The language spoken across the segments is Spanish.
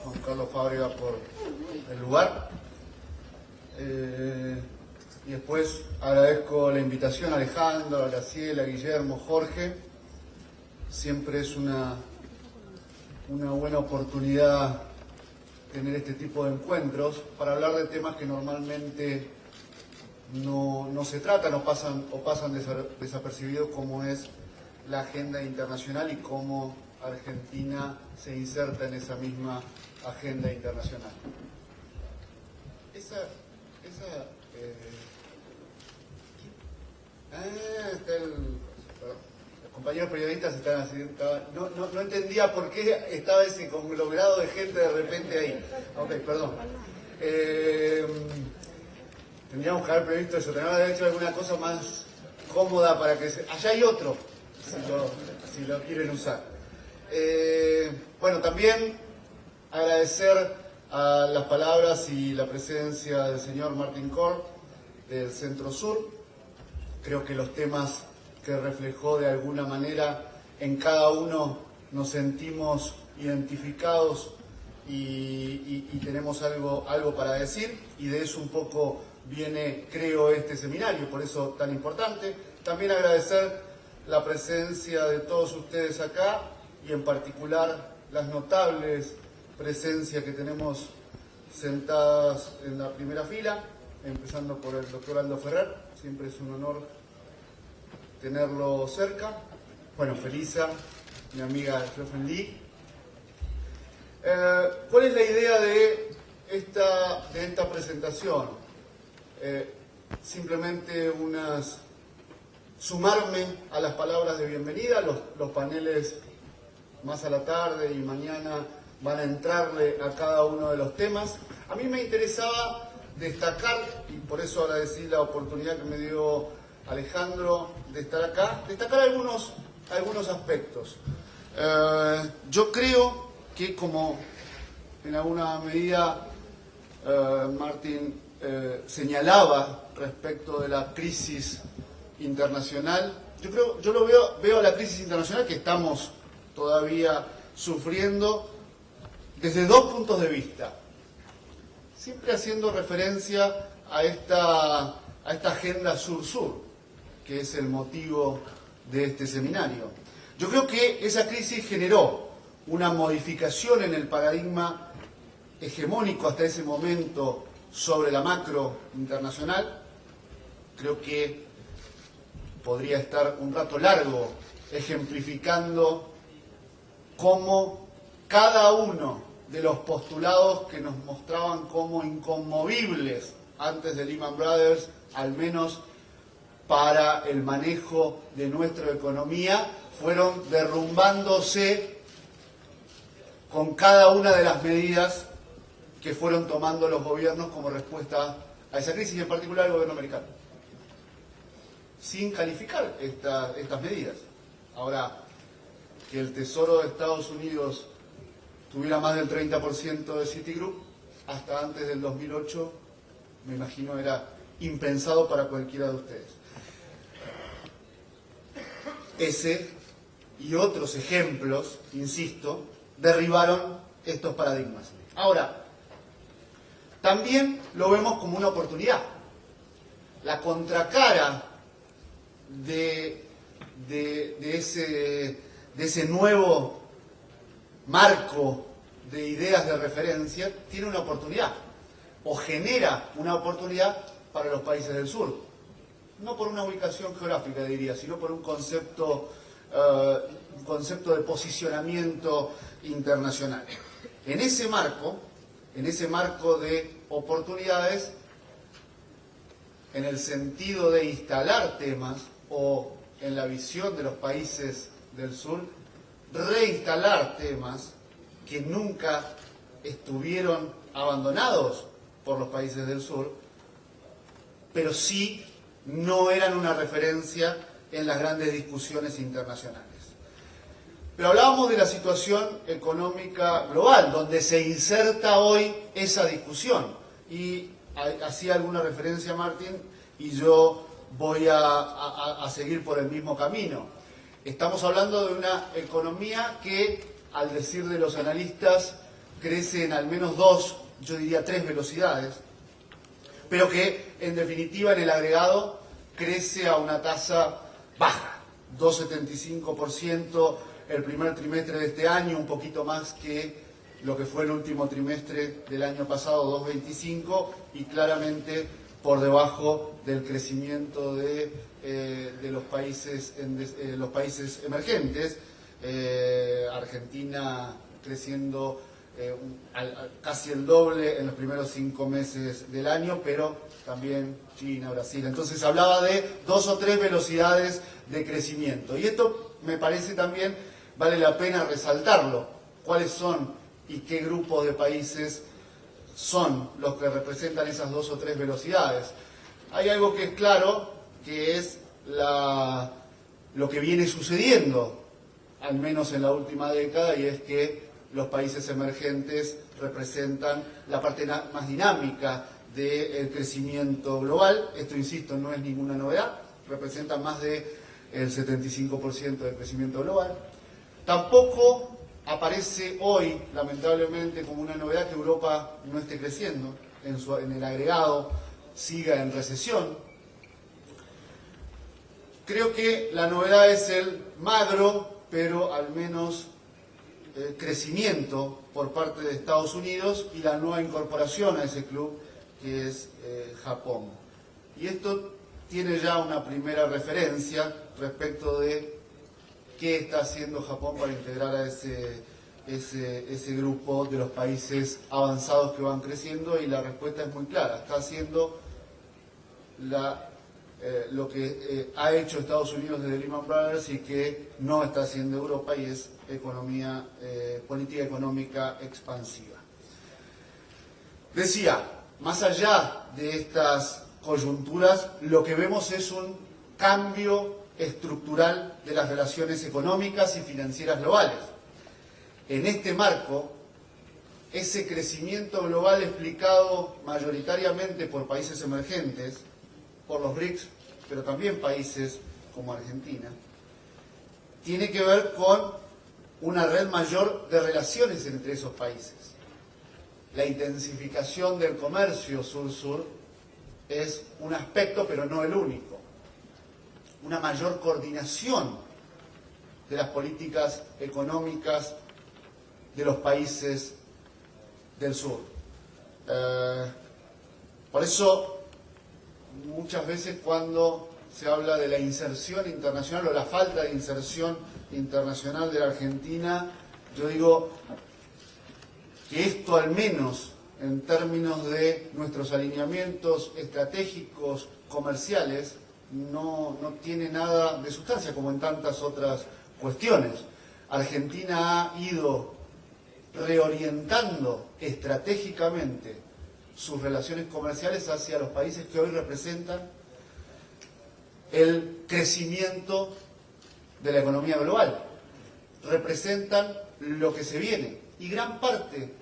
Juan Carlos Fábrega por el lugar. Y después agradezco la invitación a Alejandro, a Graciela, a Guillermo, Jorge. Siempre es una buena oportunidad tener este tipo de encuentros para hablar de temas que normalmente no se tratan o pasan desapercibidos, como es la agenda internacional y cómo Argentina se inserta en esa misma agenda internacional. Está los compañeros periodistas están así, no entendía por qué estaba ese conglomerado de gente de repente ahí. Ok, perdón. Tendríamos que haber previsto eso, tendríamos que haber hecho alguna cosa más cómoda para que allá hay otro, si lo quieren usar. Bueno, también agradecer a las palabras y la presencia del señor Martín Corr del Centro Sur. Creo que los temas que reflejó de alguna manera, en cada uno nos sentimos identificados y tenemos algo para decir, y de eso un poco viene, creo, este seminario, por eso tan importante. También agradecer la presencia de todos ustedes acá, y en particular las notables presencias que tenemos sentadas en la primera fila, empezando por el doctor Aldo Ferrer. Siempre es un honor tenerlo cerca. Bueno, Felisa, mi amiga Jochen Lee. ¿Cuál es la idea de esta presentación? Simplemente sumarme a las palabras de bienvenida. Los paneles más a la tarde y mañana van a entrarle a cada uno de los temas. A mí me interesaba destacar, y por eso agradecí la oportunidad que me dio Alejandro de estar acá, destacar algunos aspectos. Yo creo que, como en alguna medida Martín señalaba respecto de la crisis internacional, yo lo veo la crisis internacional que estamos todavía sufriendo desde dos puntos de vista, siempre haciendo referencia a esta agenda sur-sur, que es el motivo de este seminario. Yo creo que esa crisis generó una modificación en el paradigma hegemónico hasta ese momento sobre la macro internacional. Creo que podría estar un rato largo ejemplificando cómo cada uno de los postulados que nos mostraban como inconmovibles antes de Lehman Brothers, al menos para el manejo de nuestra economía, fueron derrumbándose con cada una de las medidas que fueron tomando los gobiernos como respuesta a esa crisis, y en particular el gobierno americano, sin calificar estas medidas. Ahora, que el Tesoro de Estados Unidos tuviera más del 30% de Citigroup, hasta antes del 2008, me imagino era impensado para cualquiera de ustedes. Ese y otros ejemplos, insisto, derribaron estos paradigmas. Ahora, también lo vemos como una oportunidad. La contracara de ese nuevo marco de ideas de referencia tiene una oportunidad, o genera una oportunidad para los países del sur. No por una ubicación geográfica, diría, sino por un concepto de posicionamiento internacional. En ese marco de oportunidades, en el sentido de instalar temas, o en la visión de los países del sur, reinstalar temas que nunca estuvieron abandonados por los países del sur, pero sí no eran una referencia en las grandes discusiones internacionales. Pero hablábamos de la situación económica global, donde se inserta hoy esa discusión. Y hacía alguna referencia Martín, y yo voy a seguir por el mismo camino. Estamos hablando de una economía que, al decir de los analistas, crece en al menos 2, yo diría 3 velocidades, pero que en definitiva en el agregado crece a una tasa baja, 2,75% el primer trimestre de este año, un poquito más que lo que fue el último trimestre del año pasado, 2,25%, y claramente por debajo del crecimiento de los países emergentes. Argentina creciendo casi el doble en los primeros 5 meses del año, pero también China, Brasil. Entonces hablaba de 2 o 3 velocidades de crecimiento. Y esto me parece también vale la pena resaltarlo. ¿Cuáles son y qué grupos de países son los que representan esas 2 o 3 velocidades? Hay algo que es claro, que es lo que viene sucediendo, al menos en la última década, y es que los países emergentes representan la parte más dinámica del crecimiento global. Esto, insisto, no es ninguna novedad, representa más del 75% del crecimiento global. Tampoco aparece hoy, lamentablemente, como una novedad que Europa no esté creciendo, en el agregado siga en recesión. Creo que la novedad es el magro, pero al menos crecimiento por parte de Estados Unidos y la nueva incorporación a ese club, que es Japón. Y esto tiene ya una primera referencia respecto de qué está haciendo Japón para integrar a ese grupo de los países avanzados que van creciendo, y la respuesta es muy clara. Está haciendo lo que ha hecho Estados Unidos desde Lehman Brothers y que no está haciendo Europa, y es política económica expansiva. Decía, más allá de estas coyunturas, lo que vemos es un cambio estructural de las relaciones económicas y financieras globales. En este marco, ese crecimiento global explicado mayoritariamente por países emergentes, por los BRICS, pero también países como Argentina, tiene que ver con una red mayor de relaciones entre esos países. La intensificación del comercio sur-sur es un aspecto, pero no el único. Una mayor coordinación de las políticas económicas de los países del sur. Por eso, muchas veces cuando se habla de la inserción internacional o la falta de inserción internacional de la Argentina, yo digo que esto, al menos en términos de nuestros alineamientos estratégicos comerciales, no tiene nada de sustancia, como en tantas otras cuestiones. Argentina ha ido reorientando estratégicamente sus relaciones comerciales hacia los países que hoy representan el crecimiento de la economía global, representan lo que se viene, y gran parte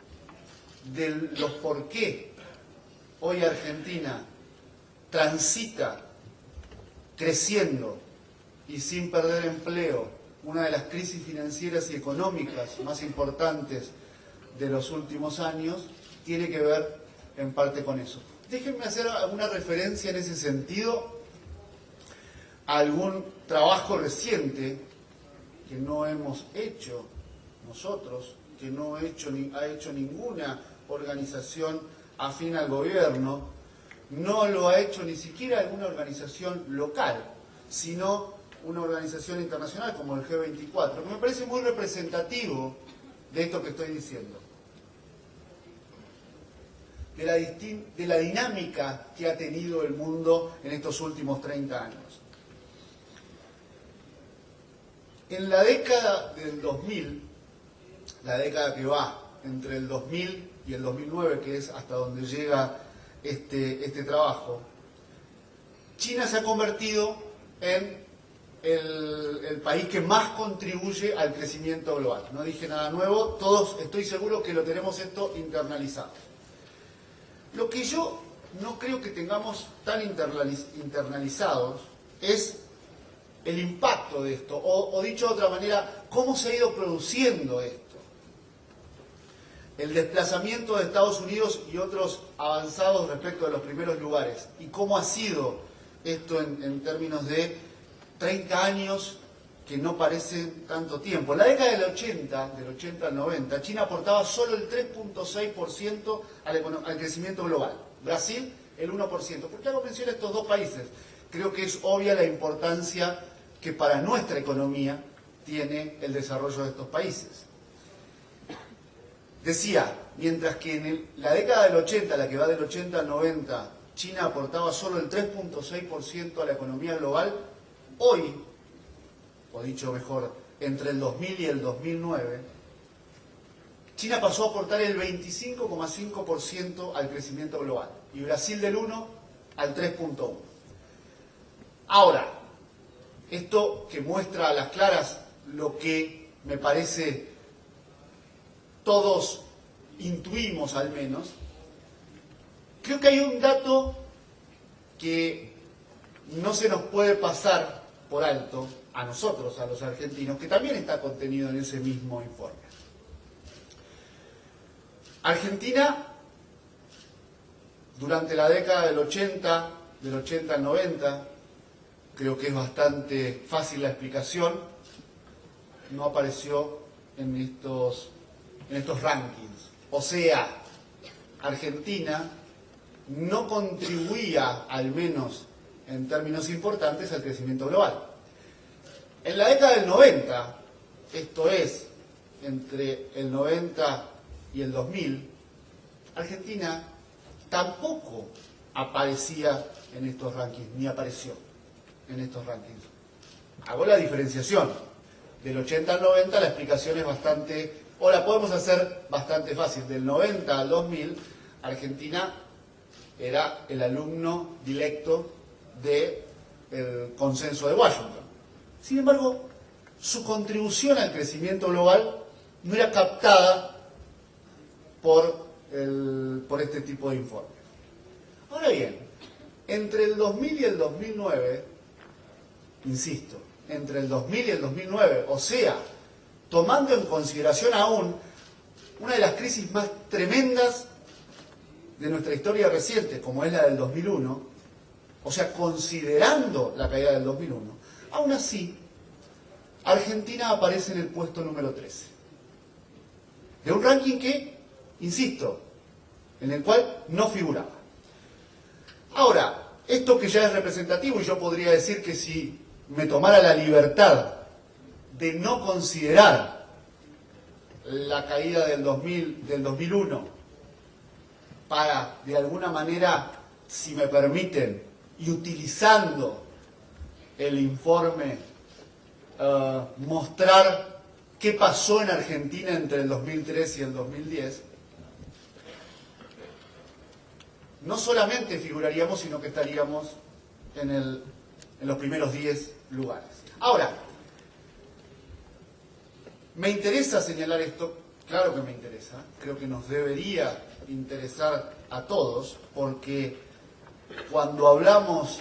de los por qué hoy Argentina transita creciendo y sin perder empleo una de las crisis financieras y económicas más importantes de los últimos años, tiene que ver en parte con eso. Déjenme hacer alguna referencia en ese sentido a algún trabajo reciente que no hemos hecho nosotros, que no ha hecho ninguna organización afín al gobierno, no lo ha hecho ni siquiera alguna organización local, sino una organización internacional como el G24, que me parece muy representativo de esto que estoy diciendo, de la dinámica que ha tenido el mundo en estos últimos 30 años. En la década del 2000, la década que va entre el 2000 y el 2009, que es hasta donde llega este trabajo, China se ha convertido en el país que más contribuye al crecimiento global. No dije nada nuevo, todos estoy seguro que lo tenemos esto internalizado. Lo que yo no creo que tengamos tan internalizados es el impacto de esto, o dicho de otra manera, cómo se ha ido produciendo esto. el desplazamiento de Estados Unidos y otros avanzados respecto de los primeros lugares. ¿Y cómo ha sido esto en términos de 30 años, que no parece tanto tiempo? En la década del 80 al 90, China aportaba solo el 3.6% al crecimiento global. Brasil, el 1%. ¿Por qué hago mención a estos dos países? Creo que es obvia la importancia que para nuestra economía tiene el desarrollo de estos países. Decía, mientras que en la década del 80, la que va del 80 al 90, China aportaba solo el 3.6% a la economía global, hoy, o dicho mejor, entre el 2000 y el 2009, China pasó a aportar el 25,5% al crecimiento global y Brasil del 1 al 3.1%. Ahora, esto que muestra a las claras lo que me parece todos intuimos al menos, creo que hay un dato que no se nos puede pasar por alto a nosotros, a los argentinos, que también está contenido en ese mismo informe. Argentina, durante la década del 80 al 90, creo que es bastante fácil la explicación, no apareció en estos rankings. O sea, Argentina no contribuía, al menos en términos importantes, al crecimiento global. En la década del 90, esto es, entre el 90 y el 2000, Argentina tampoco aparecía en estos rankings, ni apareció en estos rankings. Hago la diferenciación. Del 80 al 90 la explicación es bastante, o la podemos hacer bastante fácil. Del 90 al 2000, Argentina era el alumno directo del consenso de Washington. Sin embargo, su contribución al crecimiento global no era captada por este tipo de informes. Ahora bien, entre el 2000 y el 2009, insisto, entre el 2000 y el 2009, o sea, tomando en consideración aún una de las crisis más tremendas de nuestra historia reciente, como es la del 2001, o sea, considerando la caída del 2001, aún así, Argentina aparece en el puesto número 13. De un ranking que, insisto, en el cual no figuraba. Ahora, esto que ya es representativo, y yo podría decir que si me tomara la libertad de no considerar la caída del 2001 para, de alguna manera, si me permiten, y utilizando el informe, mostrar qué pasó en Argentina entre el 2003 y el 2010, no solamente figuraríamos, sino que estaríamos en los primeros 10 lugares. Ahora, ¿me interesa señalar esto? Claro que me interesa. Creo que nos debería interesar a todos, porque cuando hablamos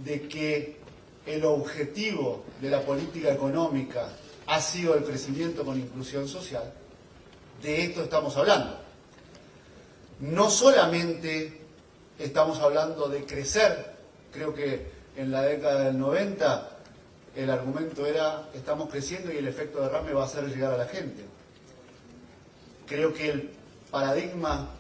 de que el objetivo de la política económica ha sido el crecimiento con inclusión social, de esto estamos hablando. No solamente estamos hablando de crecer, creo que en la década del 90 el argumento era estamos creciendo y el efecto derrame va a hacer llegar a la gente. Creo que el paradigma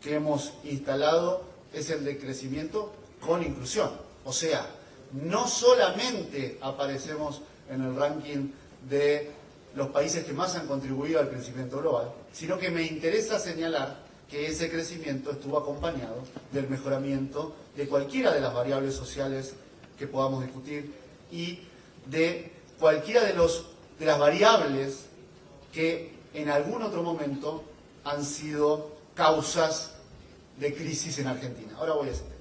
que hemos instalado es el de crecimiento con inclusión. O sea, no solamente aparecemos en el ranking de los países que más han contribuido al crecimiento global, sino que me interesa señalar que ese crecimiento estuvo acompañado del mejoramiento de cualquiera de las variables sociales que podamos discutir y de cualquiera de las variables que en algún otro momento han sido causas de crisis en Argentina. Ahora voy a ese tema.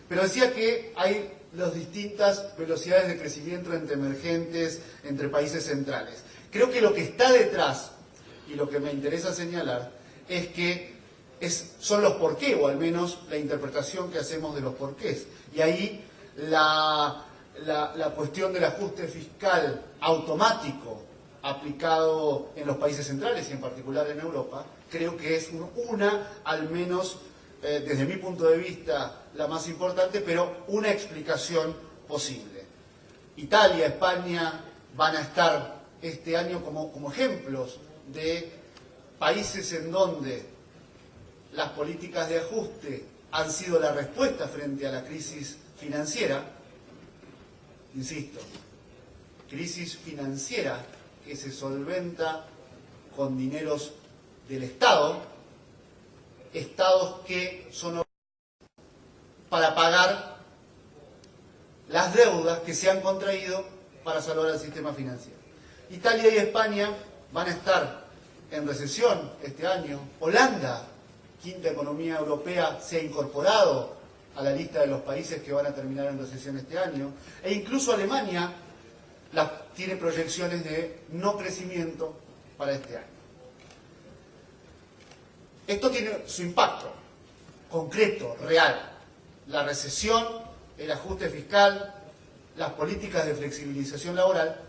Pero decía que hay las distintas velocidades de crecimiento entre emergentes, entre países centrales. Creo que lo que está detrás, y lo que me interesa señalar, es que son los porqué, o al menos la interpretación que hacemos de los porqués. Y ahí la cuestión del ajuste fiscal automático aplicado en los países centrales y en particular en Europa, creo que es al menos desde mi punto de vista, la más importante, pero una explicación posible. Italia, España van a estar este año como ejemplos de países en donde las políticas de ajuste han sido la respuesta frente a la crisis financiera. Insisto, crisis financiera que se solventa con dineros del Estado, estados que son para pagar las deudas que se han contraído para salvar al sistema financiero. Italia y España van a estar en recesión este año. Holanda, quinta economía europea, se ha incorporado a la lista de los países que van a terminar en recesión este año. E incluso Alemania tiene proyecciones de no crecimiento para este año. Esto tiene su impacto concreto, real. La recesión, el ajuste fiscal, las políticas de flexibilización laboral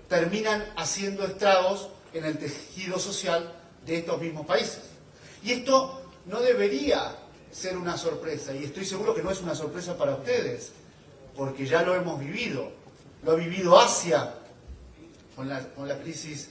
terminan haciendo estragos en el tejido social de estos mismos países. Y esto no debería ser una sorpresa, y estoy seguro que no es una sorpresa para ustedes, porque ya lo hemos vivido. Lo ha vivido Asia con la crisis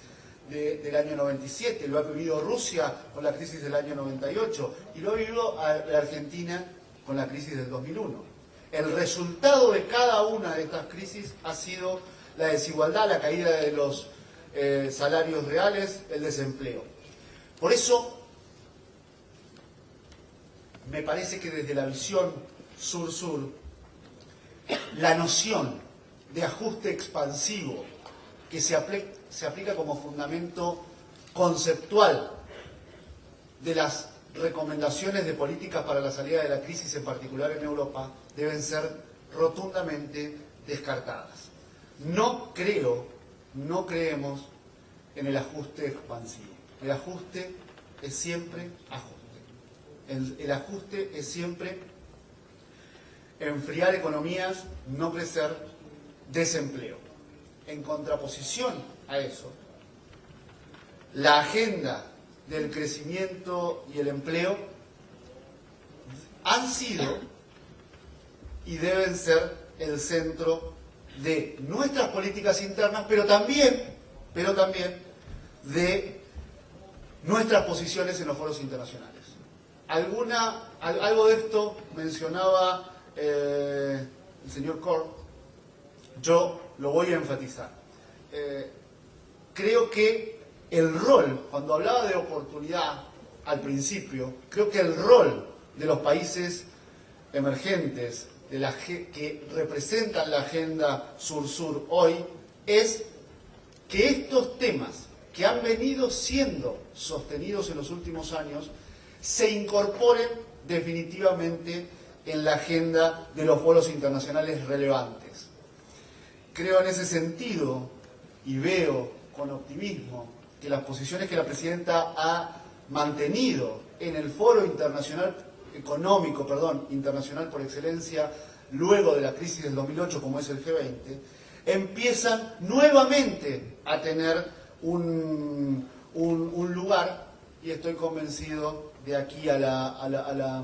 del año 97, lo ha vivido Rusia con la crisis del año 98 y lo ha vivido la Argentina con la crisis del 2001. El resultado de cada una de estas crisis ha sido la desigualdad, la caída de los salarios reales, el desempleo. Por eso, me parece que desde la visión sur-sur, la noción de ajuste expansivo que se aplica como fundamento conceptual de las recomendaciones de políticas para la salida de la crisis, en particular en Europa, deben ser rotundamente descartadas. No creemos en el ajuste expansivo. El ajuste es siempre ajuste. El ajuste es siempre enfriar economías, no crecer, desempleo. En contraposición a eso, la agenda del crecimiento y el empleo han sido y deben ser el centro de nuestras políticas internas, pero también de nuestras posiciones en los foros internacionales. Algo de esto mencionaba el señor Corr. Yo lo voy a enfatizar. Creo que el rol, cuando hablaba de oportunidad al principio, creo que el rol de los países emergentes, que representan la agenda sur-sur hoy, es que estos temas que han venido siendo sostenidos en los últimos años se incorporen definitivamente en la agenda de los foros internacionales relevantes. Creo en ese sentido y veo con optimismo que las posiciones que la Presidenta ha mantenido en el foro internacional por excelencia, luego de la crisis del 2008, como es el G20, empiezan nuevamente a tener un lugar, y estoy convencido de aquí a la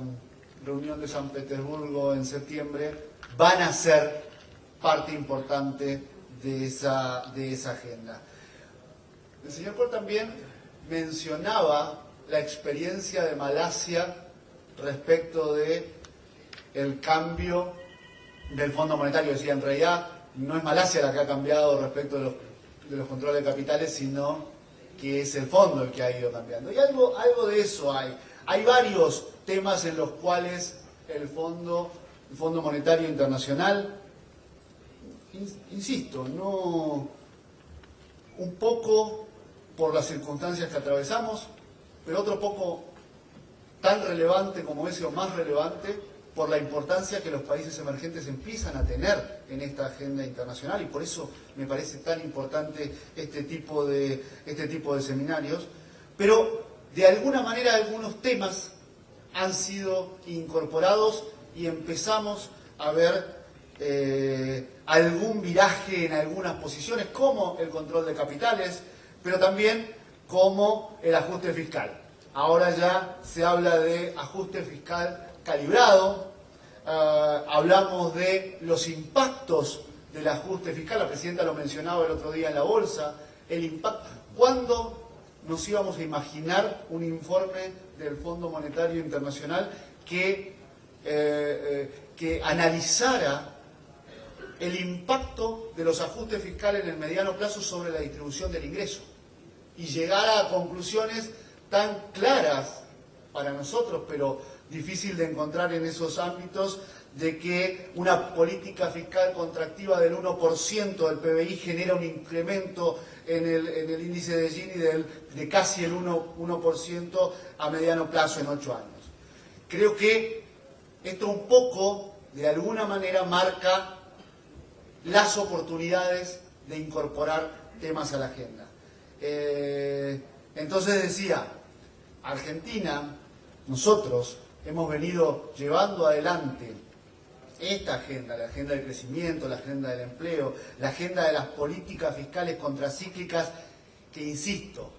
reunión de San Petersburgo en septiembre, van a ser parte importante de esa agenda. El señor Corr también mencionaba la experiencia de Malasia respecto de el cambio del Fondo Monetario. Decía, en realidad no es Malasia la que ha cambiado respecto de los controles de capitales, sino que es el fondo el que ha ido cambiando. Y algo de eso hay. Hay varios temas en los cuales el Fondo Monetario Internacional, insisto, un poco por las circunstancias que atravesamos, pero otro poco tan relevante como ese o más relevante por la importancia que los países emergentes empiezan a tener en esta agenda internacional, y por eso me parece tan importante este tipo de seminarios. Pero de alguna manera algunos temas han sido incorporados y empezamos a ver algún viraje en algunas posiciones, como el control de capitales, pero también como el ajuste fiscal. Ahora ya se habla de ajuste fiscal calibrado, hablamos de los impactos del ajuste fiscal, la presidenta lo mencionaba el otro día en la bolsa, el impacto. ¿Cuándo nos íbamos a imaginar un informe del Fondo Monetario Internacional que analizara el impacto de los ajustes fiscales en el mediano plazo sobre la distribución del ingreso y llegara a conclusiones tan claras para nosotros, pero difícil de encontrar en esos ámbitos, de que una política fiscal contractiva del 1% del PBI genera un incremento en el índice de Gini de casi el 1% a mediano plazo en 8 años. Creo que esto un poco, de alguna manera, marca las oportunidades de incorporar temas a la agenda. Entonces decía, Argentina, nosotros hemos venido llevando adelante esta agenda, la agenda del crecimiento, la agenda del empleo, la agenda de las políticas fiscales contracíclicas que, insisto,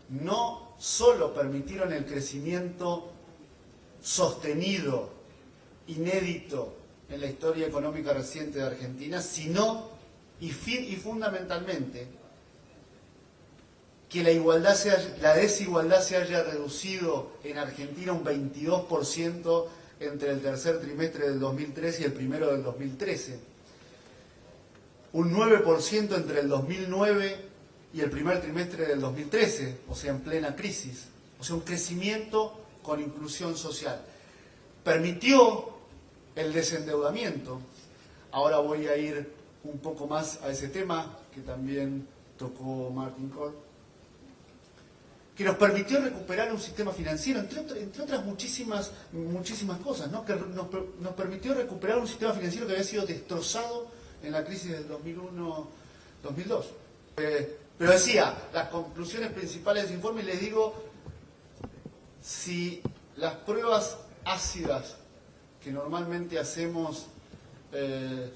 no solo permitieron el crecimiento sostenido, inédito en la historia económica reciente de Argentina, sino y fundamentalmente que la desigualdad se haya reducido en Argentina un 22% entre el tercer trimestre del 2013 y el primero del 2013, un 9% entre el 2009 y el primer trimestre del 2013, o sea, en plena crisis, o sea, un crecimiento con inclusión social. Permitió el desendeudamiento. Ahora voy a ir un poco más a ese tema que también tocó Martin Cole, que nos permitió recuperar un sistema financiero, entre otras muchísimas cosas, ¿no? Que nos permitió recuperar un sistema financiero que había sido destrozado en la crisis del 2001-2002. Pero decía, las conclusiones principales de ese informe, y les digo, si las pruebas ácidas que normalmente hacemos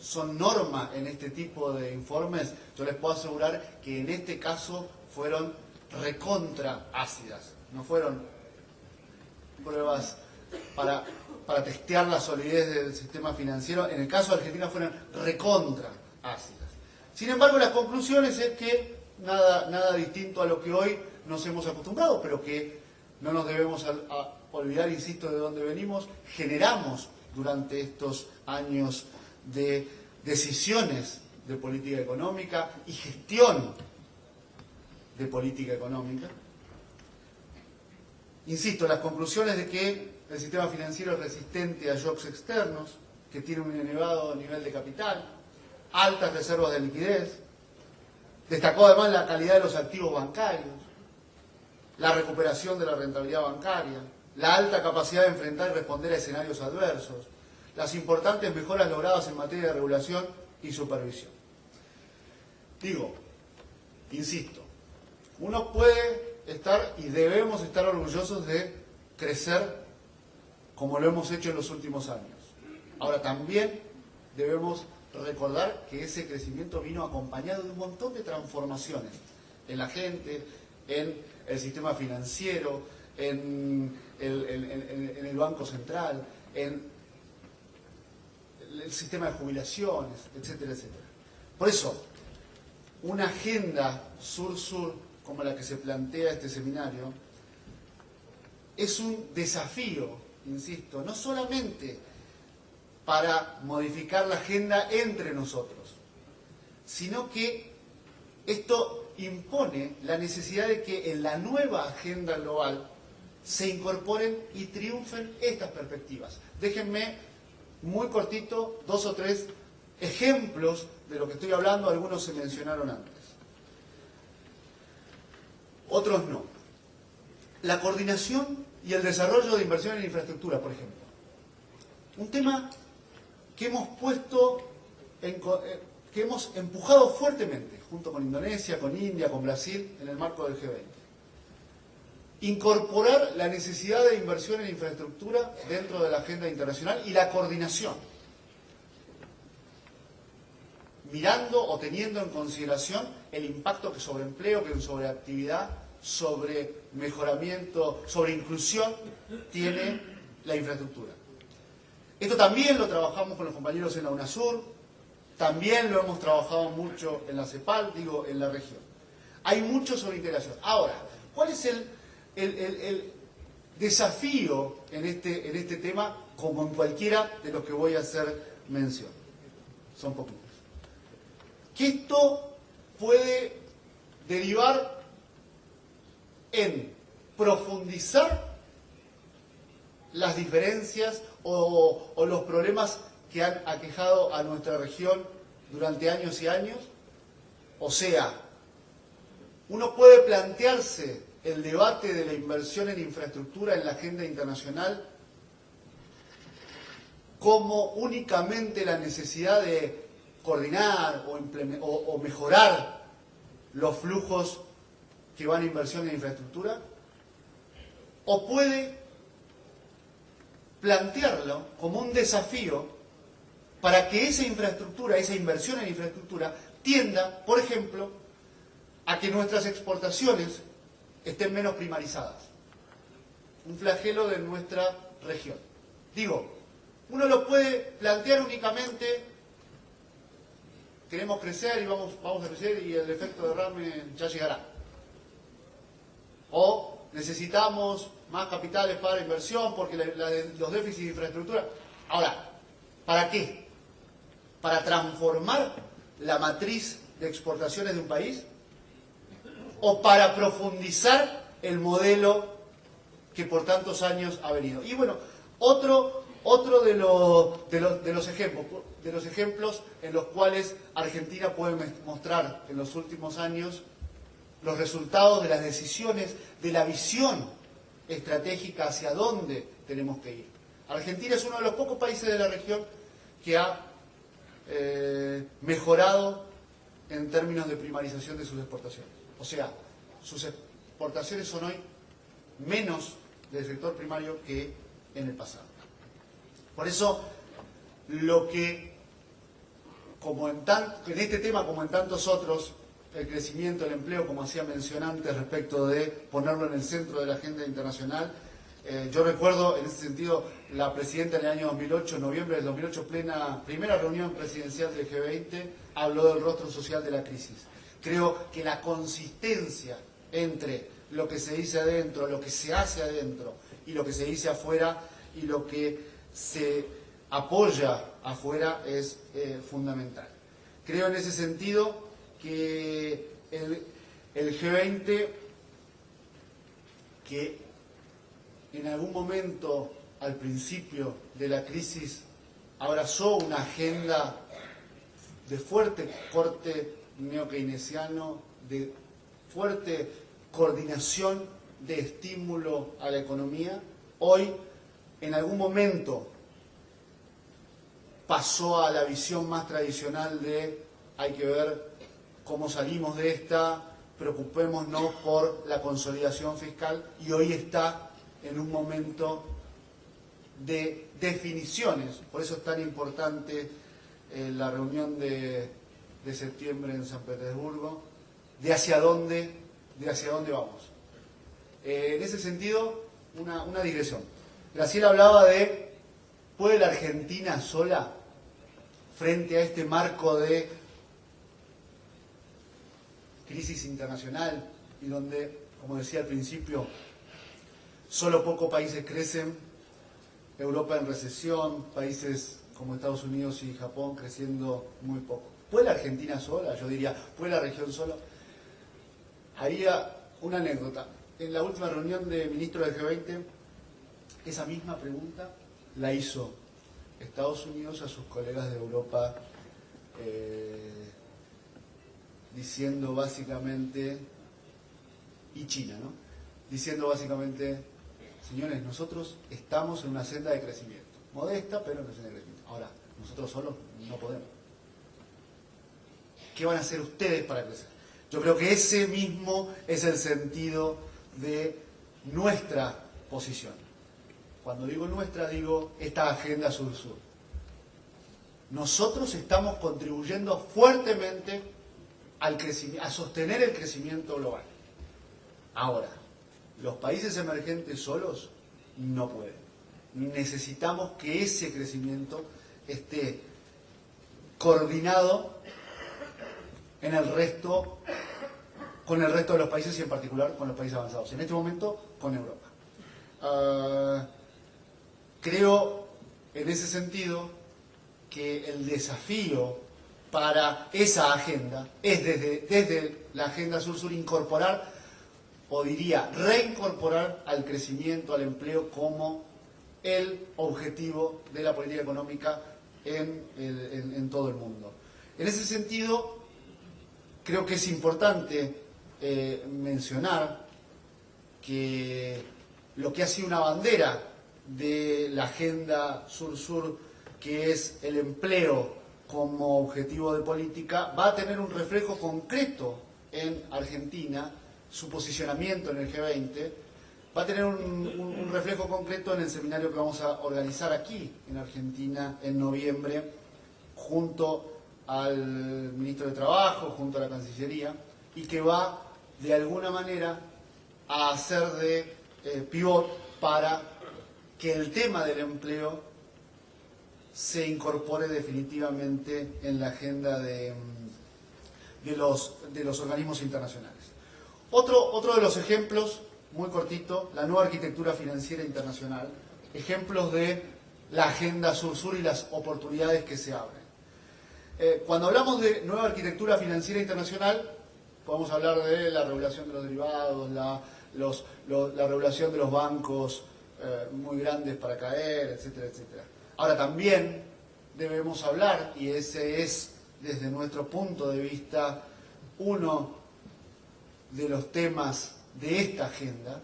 son norma en este tipo de informes, yo les puedo asegurar que en este caso fueron recontra ácidas, no fueron pruebas para testear la solidez del sistema financiero. En el caso de Argentina fueron recontra ácidas. Sin embargo, las conclusiones es que nada distinto a lo que hoy nos hemos acostumbrado, pero que no nos debemos olvidar, insisto, de dónde venimos. Generamos durante estos años de decisiones de política económica y gestión de política económica. Insisto, las conclusiones de que el sistema financiero es resistente a shocks externos, que tiene un elevado nivel de capital, altas reservas de liquidez, destacó además la calidad de los activos bancarios, la recuperación de la rentabilidad bancaria, la alta capacidad de enfrentar y responder a escenarios adversos, las importantes mejoras logradas en materia de regulación y supervisión. Digo, insisto, uno puede estar y debemos estar orgullosos de crecer como lo hemos hecho en los últimos años. Ahora, también debemos recordar que ese crecimiento vino acompañado de un montón de transformaciones en la gente, en el sistema financiero, en el Banco Central, en el sistema de jubilaciones, etcétera, etcétera. Por eso, una agenda sur-sur como la que se plantea este seminario es un desafío, insisto, no solamente para modificar la agenda entre nosotros, sino que esto impone la necesidad de que en la nueva agenda global se incorporen y triunfen estas perspectivas. Déjenme, muy cortito, 2 o 3 ejemplos de lo que estoy hablando. Algunos se mencionaron antes, otros no. La coordinación y el desarrollo de inversión en infraestructura, por ejemplo. Un tema que hemos que hemos empujado fuertemente, junto con Indonesia, con India, con Brasil, en el marco del G20. Incorporar la necesidad de inversión en infraestructura dentro de la agenda internacional y la coordinación. mirando o teniendo en consideración el impacto que sobre empleo, que sobre actividad, sobre mejoramiento, sobre inclusión tiene la infraestructura. Esto también lo trabajamos con los compañeros en la UNASUR, también lo hemos trabajado mucho en la CEPAL, digo, en la región. Hay mucho sobre integración. Ahora, ¿cuál es el desafío en este tema, como en cualquiera de los que voy a hacer mención? Son poquitos. Que esto puede derivar en profundizar las diferencias o los problemas que han aquejado a nuestra región durante años y años. O sea, uno puede plantearse el debate de la inversión en infraestructura en la agenda internacional como únicamente la necesidad de coordinar o mejorar los flujos que van a inversión en infraestructura, o puede plantearlo como un desafío para que esa infraestructura, esa inversión en infraestructura, tienda, por ejemplo, a que nuestras exportaciones estén menos primarizadas. Un flagelo de nuestra región. Digo, uno lo puede plantear únicamente, queremos crecer y vamos a crecer y el efecto derrame ya llegará. O necesitamos más capitales para inversión porque los déficits de infraestructura. Ahora, ¿para qué? ¿Para transformar la matriz de exportaciones de un país? ¿O para profundizar el modelo que por tantos años ha venido? Y bueno, otro de los ejemplos en los cuales Argentina puede mostrar en los últimos años los resultados de las decisiones, de la visión estratégica hacia dónde tenemos que ir. Argentina es uno de los pocos países de la región que ha mejorado en términos de primarización de sus exportaciones. O sea, sus exportaciones son hoy menos del sector primario que en el pasado. Por eso, lo que, en este tema como en tantos otros, el crecimiento, el empleo, como hacía mención antes, respecto de ponerlo en el centro de la agenda internacional. Yo recuerdo, en ese sentido, la presidenta en el año 2008, en noviembre del 2008, primera reunión presidencial del G20, habló del rostro social de la crisis. Creo que la consistencia entre lo que se dice adentro, lo que se hace adentro, y lo que se dice afuera, y lo que se apoya afuera, es fundamental. Creo en ese sentido que el G20, que en algún momento al principio de la crisis abrazó una agenda de fuerte corte neokeynesiano, de fuerte coordinación de estímulo a la economía, hoy en algún momento pasó a la visión más tradicional de hay que ver cómo salimos de esta, preocupémonos por la consolidación fiscal, y hoy está en un momento de definiciones. Por eso es tan importante la reunión de septiembre en San Petersburgo, de hacia dónde vamos. En ese sentido, una digresión. Graciela hablaba de, ¿puede la Argentina sola, frente a este marco de crisis internacional y donde, como decía al principio, solo pocos países crecen, Europa en recesión, países como Estados Unidos y Japón creciendo muy poco? ¿Puede la Argentina sola? Yo diría, ¿puede la región sola? Había una anécdota. En la última reunión de ministros del G20, esa misma pregunta la hizo Estados Unidos a sus colegas de Europa, diciendo básicamente, y China, ¿no? Diciendo básicamente, señores, nosotros estamos en una senda de crecimiento, modesta, pero en una senda de crecimiento. Ahora, nosotros solos no podemos. ¿Qué van a hacer ustedes para crecer? Yo creo que ese mismo es el sentido de nuestra posición. Cuando digo nuestra, digo esta agenda sur-sur. nosotros estamos contribuyendo fuertemente al a sostener el crecimiento global. Ahora, los países emergentes solos no pueden. Necesitamos que ese crecimiento esté coordinado en el resto, con el resto de los países y en particular con los países avanzados. En este momento, con Europa. Creo, en ese sentido, que el desafío para esa agenda es desde la Agenda Sur-Sur incorporar, o diría reincorporar al crecimiento, al empleo como el objetivo de la política económica en todo el mundo. En ese sentido, creo que es importante mencionar que lo que ha sido una bandera de la Agenda Sur-Sur, que es el empleo como objetivo de política, va a tener un reflejo concreto en Argentina, su posicionamiento en el G20, va a tener un reflejo concreto en el seminario que vamos a organizar aquí en Argentina en noviembre, junto al Ministro de Trabajo, junto a la Cancillería, y que va de alguna manera a hacer de pivot para que el tema del empleo se incorpore definitivamente en la agenda de los organismos internacionales. Otro de los ejemplos, muy cortito, la nueva arquitectura financiera internacional, ejemplos de la agenda Sur-Sur y las oportunidades que se abren. Cuando hablamos de nueva arquitectura financiera internacional, podemos hablar de la regulación de los derivados, la regulación de los bancos muy grandes para caer, etcétera, etcétera. Ahora también debemos hablar, y ese es desde nuestro punto de vista uno de los temas de esta agenda,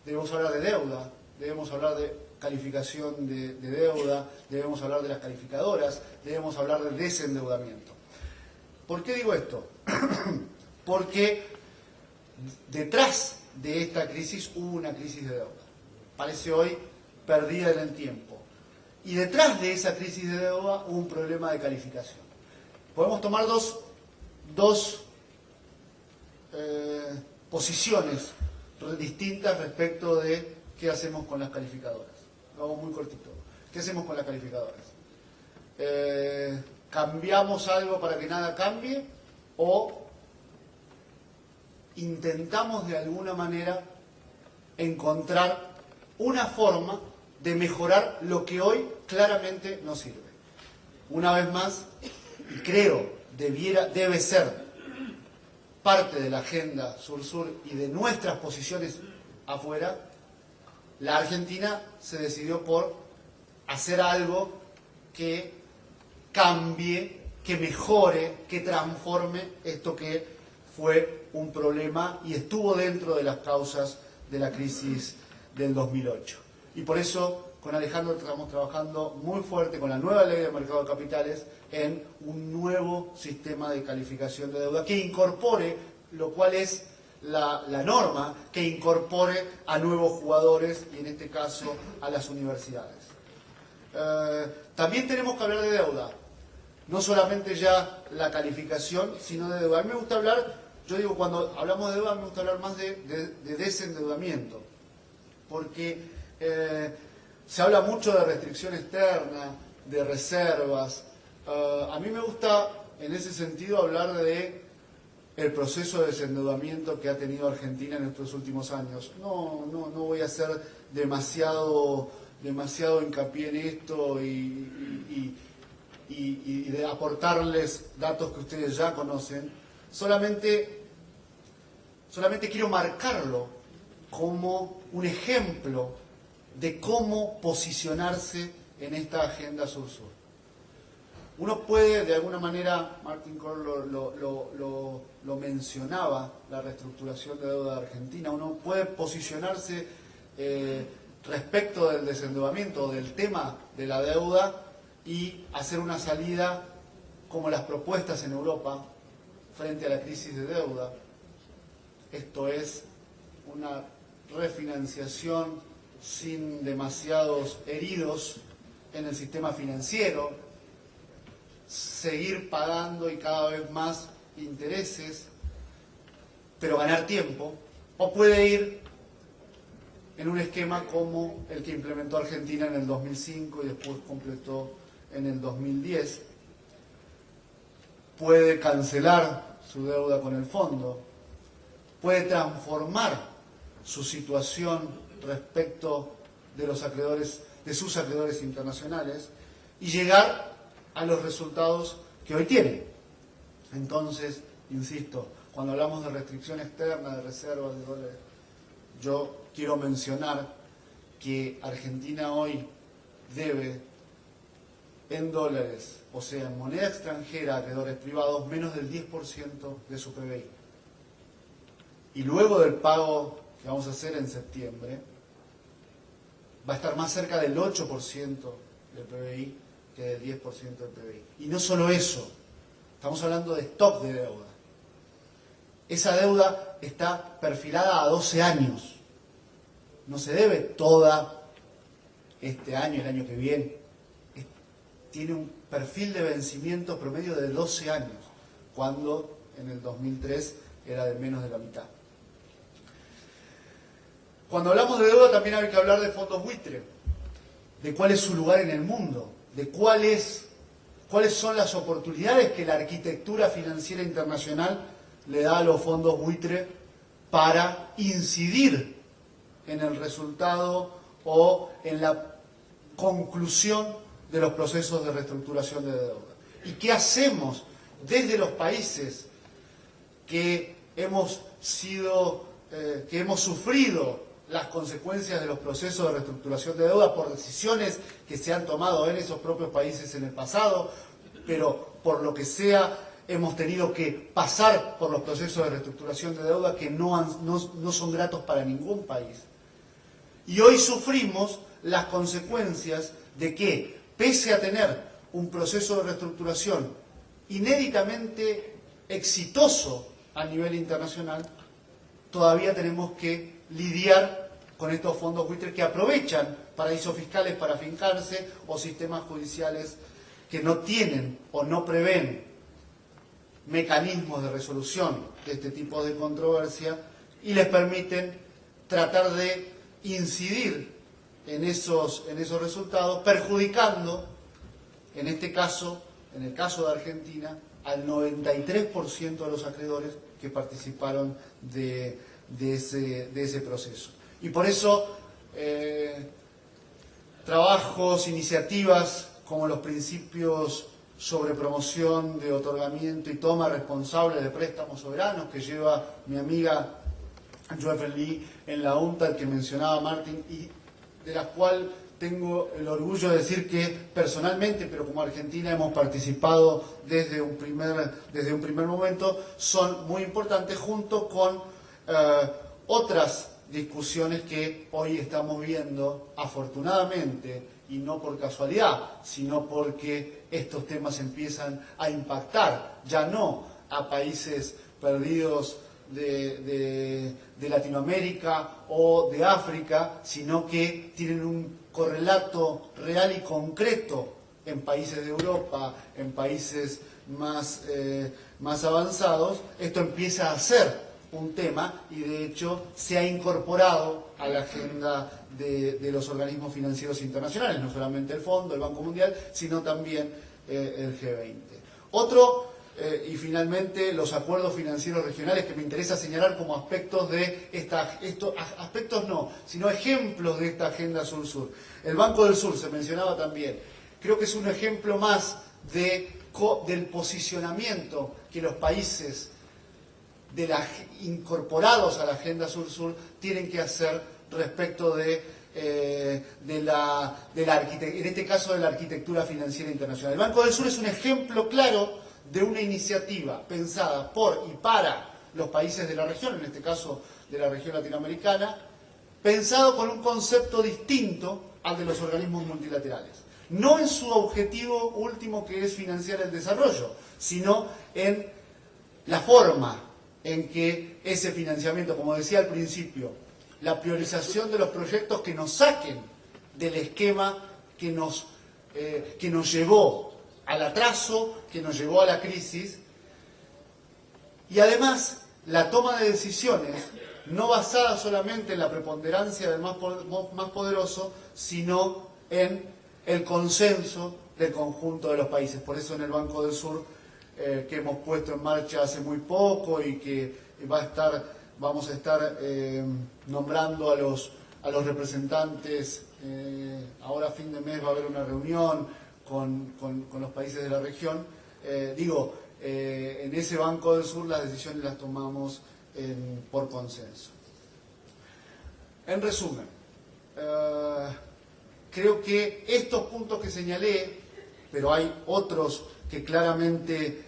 debemos hablar de deuda, debemos hablar de calificación de deuda, debemos hablar de las calificadoras, debemos hablar del desendeudamiento. ¿Por qué digo esto? Porque detrás de esta crisis hubo una crisis de deuda. Parece hoy perdida en el tiempo. Y detrás de esa crisis de deuda hubo un problema de calificación. Podemos tomar dos posiciones distintas respecto de qué hacemos con las calificadoras. Lo hago muy cortito. ¿Qué hacemos con las calificadoras? ¿Cambiamos algo para que nada cambie? ¿O intentamos de alguna manera encontrar una forma de mejorar lo que hoy claramente no sirve? Una vez más, y creo debe ser parte de la agenda Sur-Sur y de nuestras posiciones afuera, la Argentina se decidió por hacer algo que cambie, que mejore, que transforme esto que fue un problema y estuvo dentro de las causas de la crisis del 2008. Y por eso con Alejandro estamos trabajando muy fuerte con la nueva ley del mercado de capitales en un nuevo sistema de calificación de deuda que incorpore, lo cual es la norma, que incorpore a nuevos jugadores y en este caso a las universidades. También tenemos que hablar de deuda, no solamente ya la calificación, sino de deuda. A mí me gusta hablar, yo digo, cuando hablamos de deuda me gusta hablar más de desendeudamiento, porque se habla mucho de restricción externa, de reservas. A mí me gusta en ese sentido hablar de el proceso de desendeudamiento que ha tenido Argentina en estos últimos años. No voy a hacer demasiado hincapié en esto y de aportarles datos que ustedes ya conocen. Solamente quiero marcarlo como un ejemplo de cómo posicionarse en esta agenda Sur-Sur. Uno puede, de alguna manera, Martin Kohl lo mencionaba, la reestructuración de deuda de Argentina, uno puede posicionarse respecto del desendeudamiento, del tema de la deuda, y hacer una salida como las propuestas en Europa frente a la crisis de deuda. Esto es una refinanciación sin demasiados heridos en el sistema financiero, seguir pagando y cada vez más intereses, pero ganar tiempo, o puede ir en un esquema como el que implementó Argentina en el 2005 y después completó en el 2010. Puede cancelar su deuda con el fondo, puede transformar su situación respecto de los acreedores, de sus acreedores internacionales, y llegar a los resultados que hoy tiene. Entonces, insisto, cuando hablamos de restricción externa, de reservas de dólares, yo quiero mencionar que Argentina hoy debe en dólares, o sea, en moneda extranjera a acreedores privados, menos del 10% de su PBI. Y luego del pago que vamos a hacer en septiembre, va a estar más cerca del 8% del PBI que del 10% del PBI. Y no solo eso, estamos hablando de stock de deuda. Esa deuda está perfilada a 12 años. No se debe toda este año, el año que viene. Tiene un perfil de vencimiento promedio de 12 años, cuando en el 2003 era de menos de la mitad. Cuando hablamos de deuda también hay que hablar de fondos buitre, de cuál es su lugar en el mundo, de cuáles son las oportunidades que la arquitectura financiera internacional le da a los fondos buitre para incidir en el resultado o en la conclusión de los procesos de reestructuración de deuda. ¿Y qué hacemos desde los países que hemos sufrido las consecuencias de los procesos de reestructuración de deuda por decisiones que se han tomado en esos propios países en el pasado, pero por lo que sea hemos tenido que pasar por los procesos de reestructuración de deuda que no son gratos para ningún país? Y hoy sufrimos las consecuencias de que, pese a tener un proceso de reestructuración inéditamente exitoso a nivel internacional, todavía tenemos que lidiar con estos fondos buitres que aprovechan paraísos fiscales para afincarse o sistemas judiciales que no tienen o no prevén mecanismos de resolución de este tipo de controversia y les permiten tratar de incidir en esos resultados, perjudicando, en este caso, en el caso de Argentina, al 93% de los acreedores que participaron de ese proceso. Y por eso, trabajos, iniciativas como los principios sobre promoción de otorgamiento y toma responsable de préstamos soberanos que lleva mi amiga Joël Lee en la UNTAD que mencionaba Martín, y de la cual tengo el orgullo de decir que personalmente, pero como Argentina hemos participado desde un primer momento, son muy importantes junto con otras discusiones que hoy estamos viendo, afortunadamente, y no por casualidad, sino porque estos temas empiezan a impactar, ya no a países perdidos de Latinoamérica o de África, sino que tienen un correlato real y concreto en países de Europa, en países más avanzados. Esto empieza a ser un tema y de hecho se ha incorporado a la agenda de los organismos financieros internacionales, no solamente el Fondo, el Banco Mundial, sino también el G20. Y finalmente los acuerdos financieros regionales, que me interesa señalar como aspectos de sino ejemplos de esta agenda sur-sur. El Banco del Sur se mencionaba también. Creo que es un ejemplo más del posicionamiento que los países incorporados a la agenda sur-sur tienen que hacer respecto en este caso de la arquitectura financiera internacional. El Banco del Sur es un ejemplo claro de una iniciativa pensada por y para los países de la región, en este caso de la región latinoamericana, pensado con un concepto distinto al de los organismos multilaterales. No en su objetivo último, que es financiar el desarrollo, sino en la forma en que ese financiamiento, como decía al principio, la priorización de los proyectos que nos saquen del esquema que nos llevó al atraso que nos llevó a la crisis, y además la toma de decisiones no basada solamente en la preponderancia del más poderoso, sino en el consenso del conjunto de los países. Por eso en el Banco del Sur, que hemos puesto en marcha hace muy poco y que vamos a estar nombrando a los representantes, ahora a fin de mes va a haber una reunión con los países de la región, en ese Banco del Sur las decisiones las tomamos por consenso. En resumen, creo que estos puntos que señalé, pero hay otros que claramente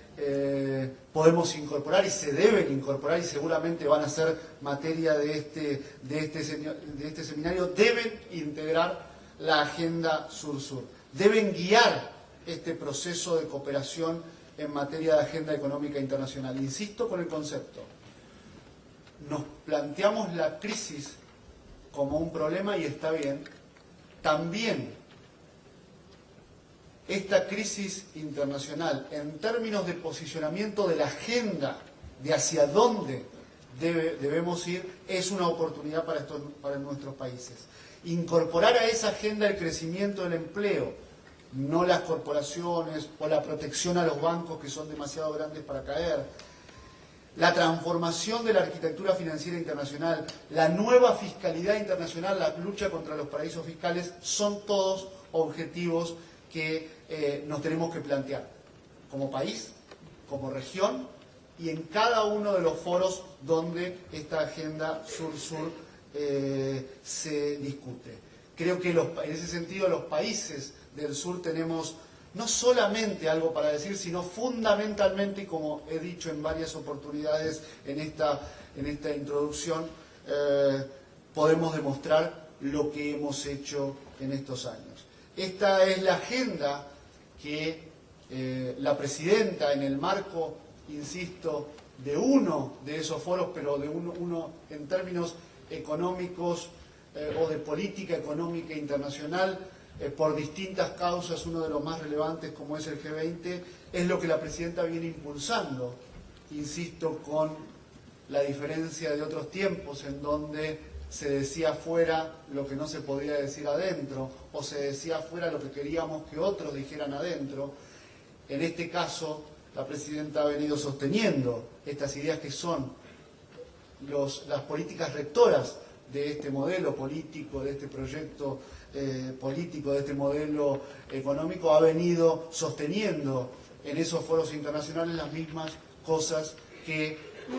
podemos incorporar y se deben incorporar y seguramente van a ser materia de este seminario, deben integrar la agenda sur-sur, deben guiar este proceso de cooperación en materia de agenda económica internacional. Insisto con el concepto, nos planteamos la crisis como un problema y está bien, también esta crisis internacional en términos de posicionamiento de la agenda de hacia dónde debemos ir es una oportunidad para nuestros países. Incorporar a esa agenda el crecimiento del empleo, no las corporaciones o la protección a los bancos que son demasiado grandes para caer, la transformación de la arquitectura financiera internacional, la nueva fiscalidad internacional, la lucha contra los paraísos fiscales, son todos objetivos que nos tenemos que plantear como país, como región y en cada uno de los foros donde esta agenda sur-sur se discute. Creo que en ese sentido los países del sur tenemos no solamente algo para decir, sino fundamentalmente, y como he dicho en varias oportunidades en esta introducción, podemos demostrar lo que hemos hecho en estos años. Esta es la agenda que la presidenta, en el marco, insisto, de uno de esos foros, pero de uno en términos económicos o de política económica internacional, por distintas causas, uno de los más relevantes como es el G20, es lo que la presidenta viene impulsando, insisto, con la diferencia de otros tiempos en donde se decía afuera lo que no se podía decir adentro, o se decía afuera lo que queríamos que otros dijeran adentro. En este caso, la presidenta ha venido sosteniendo estas ideas que son las políticas rectoras de este modelo político, de este proyecto político, de este modelo económico, ha venido sosteniendo en esos foros internacionales las mismas cosas que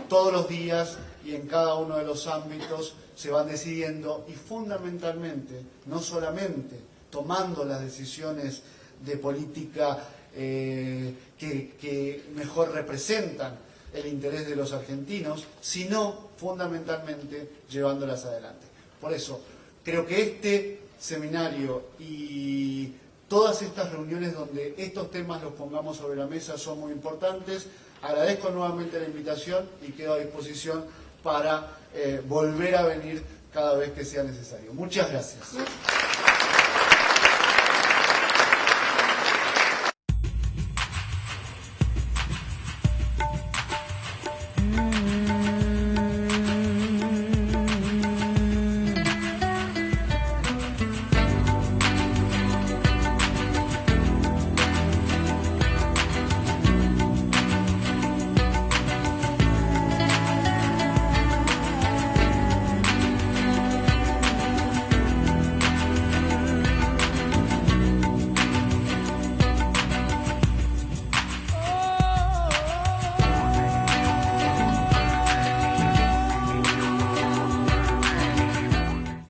todos los días y en cada uno de los ámbitos se van decidiendo, y fundamentalmente, no solamente tomando las decisiones de política que mejor representan el interés de los argentinos, sino fundamentalmente llevándolas adelante. Por eso, creo que este seminario y todas estas reuniones donde estos temas los pongamos sobre la mesa son muy importantes. Agradezco nuevamente la invitación y quedo a disposición para volver a venir cada vez que sea necesario. Muchas gracias.